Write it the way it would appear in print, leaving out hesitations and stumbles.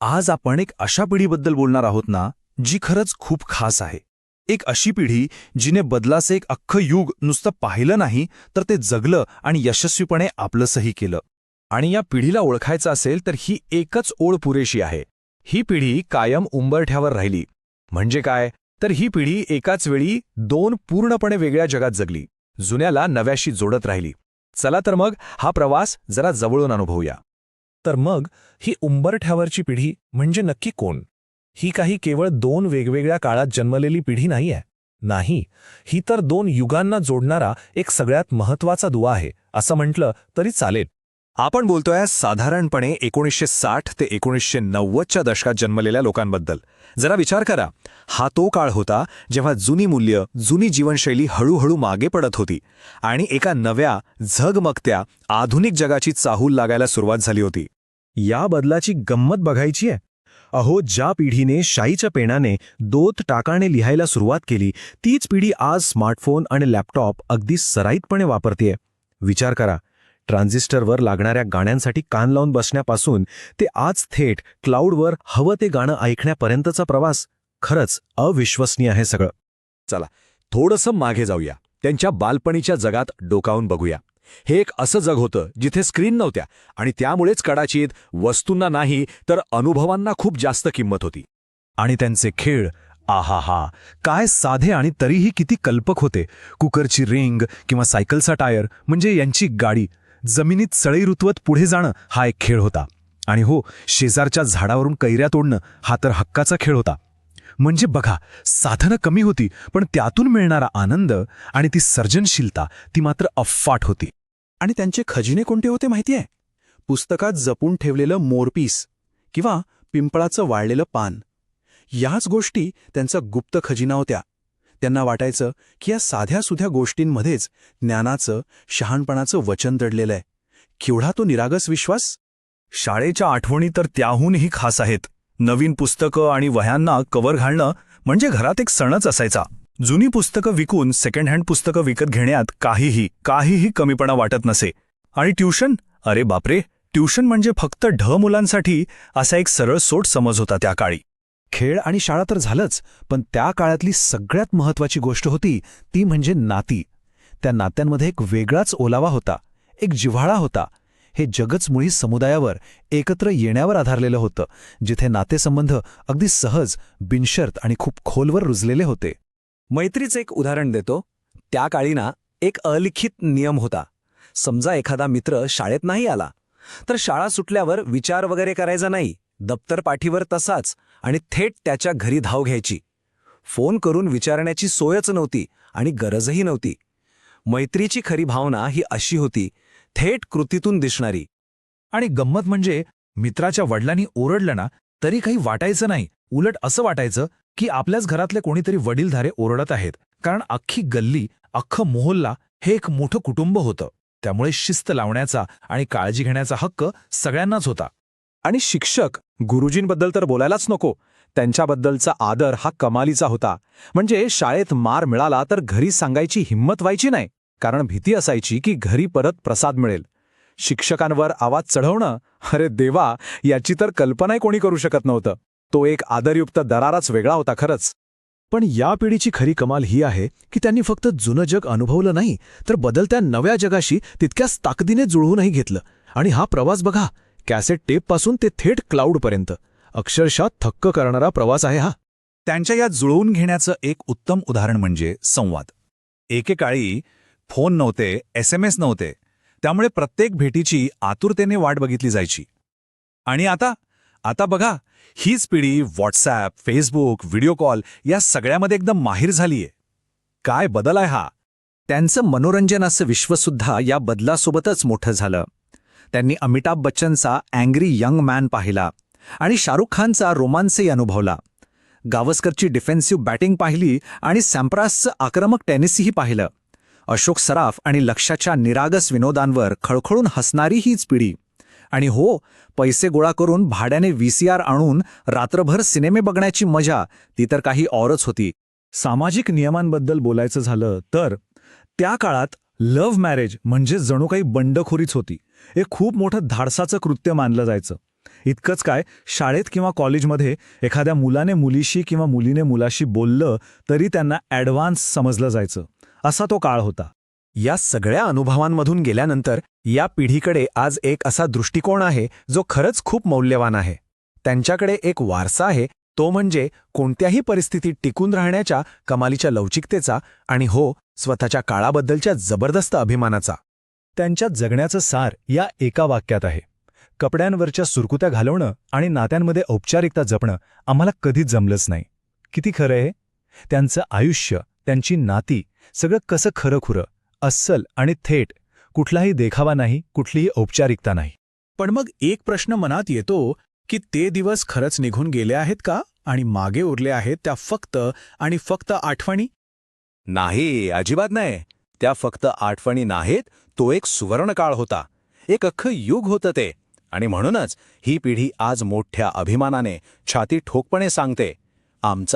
आज आपण एक अशा पिढीबद्दल बोलणार आहोत ना, जी खरंच खूप खास आहे. एक अशी पिढी जिने बदलाचं एक अख्खं युग नुसतं पाहिलं नाही, तर ते जगलं आणि यशस्वीपणे आपलंसही केलं. आणि या पिढीला ओळखायचं असेल तर ही एकच ओळ पुरेशी आहे. ही पिढी कायम उंबरठ्यावर राहिली. म्हणजे काय? तर ही पिढी एकाच वेळी दोन पूर्णपणे वेगळ्या जगात जगली, जुन्याला नव्याशी जोडत राहिली. चला तर मग हा प्रवास जरा जवळून अनुभवूया. तर मग ही उंबरठ्यावरची पिढी म्हणजे नक्की कोण? ही काही केवळ दोन वेगवेगळ्या काळात जन्मलेली पिढी नाहीये. नाही, ही तर दोन युगांना जोडणारा एक सगळ्यात महत्त्वाचा दुवा आहे, असं म्हटलं तरी चालेल. आपण बोलतोय साधारणपणे 1960 ते 1990च्या दशकात जन्मलेल्या लोकांबद्दल. जरा विचार करा, हा तो काळ होता जेव्हा जुनी मूल्य, जुनी जीवनशैली हळूहळू मागे पडत होती आणि एका नव्या, झगमगत्या, आधुनिक जगाची चाहूल लागायला सुरुवात झाली होती. या बदलाची गंमत बघायची आहे. अहो, ज्या पिढीने शाईच्या पेनाने दोत टाकाने लिहायला सुरुवात केली, तीच पिढी आज स्मार्टफोन आणि लॅपटॉप अगदी सराईतपणे वापरतेय. विचार करा, ट्रान्झिस्टरवर लागणाऱ्या गाण्यांसाठी कान लावून बसण्यापासून ते आज थेट क्लाउडवर हवं ते गाणं ऐकण्यापर्यंतचा प्रवास. खरंच अविश्वसनीय आहे सगळं. चला थोडंसं मागे जाऊया, त्यांच्या बालपणीच्या जगात डोकावून बघूया. हे एक असं जग होतं जिथे स्क्रीन नव्हत्या आणि त्यामुळेच कदाचित वस्तूंना नाही तर अनुभवांना खूप जास्त किंमत होती. आणि त्यांचे खेळ, आहाहा, काय साधे आणि तरीही किती कल्पक होते. कुकरची रिंग किंवा सायकलचा टायर म्हणजे यांची गाडी. जमिनीत सळई रुतवत पुढे जाणं हा एक खेळ होता. आणि हो, शेजारच्या झाडावरून कैऱ्या तोडणं हा तर हक्काचा खेळ होता. म्हणजे बघा, साधनं कमी होती, पण त्यातून मिळणारा आनंद आणि ती सर्जनशीलता ती मात्र अफाट होती. आणि त्यांचे खजिने कोणते होते माहितीये? पुस्तकात जपून ठेवलेलं मोरपीस किंवा पिंपळाचं वाळलेलं पान. याच गोष्टी त्यांचा गुप्त खजिना होत्या. त्यांना वाटायचं की या साध्या-सुध्या गोष्टींमध्येच ज्ञानाचं, शहाणपणाचं वचन दडलेलं आहे. केवढा तो निरागस विश्वास! शाळेच्या आठवणी तर त्याहूनही खास आहेत. नवीन पुस्तकं आणि वह्यांना कव्हर घालणं म्हणजे घरात एक सणच असायचा. जुनी पुस्तकं विकून सेकंड हँड पुस्तकं विकत घेण्यात काहीही कमीपणा वाटत नसे. आणि ट्युशन, अरे बापरे, ट्युशन म्हणजे फक्त मुलांसाठी असा एक सरळ सोट समज होता त्या काळी. खेळ आणि शाळा तर झालंच, पण त्या काळातली सगळ्यात महत्त्वाची गोष्ट होती ती म्हणजे नाती. त्या नात्यांमध्ये एक वेगळाच ओलावा होता, एक जिव्हाळा होता. हे जगच मुळी समुदायावर, एकत्र येण्यावर आधारलेलं होतं, जिथे नातेसंबंध अगदी सहज, बिनशर्त आणि खूप खोलवर रुजलेले होते. मैत्रीचं एक उदाहरण देतो. त्या काळी ना एक अलिखित नियम होता. समजा एखादा मित्र शाळेत नाही आला, तर शाळा सुटल्यावर विचार वगैरे करायचा नाही. दप्तर पाठीवर तसाच आणि थेट त्याच्या घरी धाव घ्यायची. फोन करून विचारण्याची सोयच नव्हती आणि गरजही नव्हती. मैत्रीची खरी भावना ही अशी होती, थेट कृतीतून दिसणारी. आणि गंमत म्हणजे मित्राच्या वडिलांनी ओरडलं ना तरी काही वाटायचं नाही. उलट असं वाटायचं की आपल्याच घरातले कोणीतरी वडीलधारे ओरडत आहेत. कारण अख्खी गल्ली, अख्खं मोहल्ला हे एक मोठं कुटुंब होतं. त्यामुळे शिस्त लावण्याचा आणि काळजी घेण्याचा हक्क सगळ्यांनाच होता. आणि शिक्षक, गुरुजींबद्दल तर बोलायलाच नको. त्यांच्याबद्दलचा आदर हा कमालीचा होता. म्हणजे शाळेत मार मिळाला तर घरी सांगायची हिंमत व्हायची नाही, कारण भीती असायची की घरी परत प्रसाद मिळेल. शिक्षकांवर आवाज चढवणं, अरे देवा, याची तर कल्पनाही कोणी करू शकत नव्हतं. तो एक आदरयुक्त दराराच वेगळा होता खरंच. पण या पिढीची खरी कमाल ही आहे की त्यांनी फक्त जुनं जग अनुभवलं नाही, तर बदलत्या नव्या जगाशी तितक्याच ताकदीने जुळवूनही घेतलं. आणि हा प्रवास बघा, कॅसेट टेपपासून ते थेट क्लाउडपर्यंत अक्षरशः थक्क करणारा प्रवास आहे हा. त्यांच्या या जुळवून घेण्याचं एक उत्तम उदाहरण म्हणजे संवाद. एकेकाळी फोन नव्हते, SMS नव्हते, त्यामुळे प्रत्येक भेटीची आतुरतेने वाट बघितली जायची. आणि आता बघा, हीच पिढी व्हॉट्सॲप, फेसबुक, व्हिडिओ कॉल या सगळ्यामध्ये एकदम माहीर झालीये. काय बदल आहे हा! त्यांचं मनोरंजनाचं विश्वसुद्धा या बदलासोबतच मोठं झालं. त्यांनी अमिताभ बच्चनचा अँग्री यंग मॅन पाहिला आणि शाहरुख खानचा रोमांसही अनुभवला. गावस्करची डिफेन्सिव्ह बॅटिंग पाहिली आणि सॅम्प्रासचं आक्रमक टेनिसही पाहिलं. अशोक सराफ आणि लक्ष्याच्या निरागस विनोदांवर खळखळून हसणारी हीच पिढी. आणि हो, पैसे गोळा करून भाड्याने VCR आणून रात्रभर सिनेमे बघण्याची मजा ती तर काही औरच होती. सामाजिक नियमांबद्दल बोलायचं झालं तर त्या काळात लव्ह मॅरेज म्हणजे जणू काही बंडखोरीच होती. हे खूप मोठं धाडसाचं कृत्य मानलं जायचं. इतकंच काय, शाळेत किंवा कॉलेजमध्ये एखाद्या मुलाने मुलीशी किंवा मुलीने मुलाशी बोललं तरी त्यांना ॲडव्हान्स समजलं जायचं. असा तो काळ होता. या सगळ्या अनुभवांमधून गेल्यानंतर या पिढीकडे आज एक असा दृष्टिकोन आहे जो खरंच खूप मौल्यवान आहे. त्यांच्याकडे एक वारसा आहे, तो म्हणजे कोणत्याही परिस्थितीत टिकून राहण्याच्या कमालीच्या लवचिकतेचा आणि हो, स्वतःच्या काळाबद्दलच्या जबरदस्त अभिमानाचा. त्यांच्या जगण्याचं सार या एका वाक्यात आहे. कपड्यांवरच्या सुरकुत्या घालवणं आणि नात्यांमध्ये औपचारिकता जपणं आम्हाला कधीच जमलंच नाही. किती खरं आहे? त्यांचं आयुष्य, त्यांची नाती, सगळं कसं खरंखुरं, अस्सल आणि थेट. कुठलाही देखावा नाही, कुठलीही औपचारिकता नाही. पण मग एक प्रश्न मनात येतो की ते दिवस खरंच निघून गेले आहेत का, आणि मागे उरले आहेत त्या फक्त आणि फक्त आठवणी? नाही, अजिबात नाही. त्या फक्त आठवणी नाहीत, तो एक सुवर्णकाळ होता. एक अख्खं युग होतं ते. आणि म्हणूनच ही पिढी आज मोठ्या अभिमानाने, छाती ठोकपणे सांगते, आमचा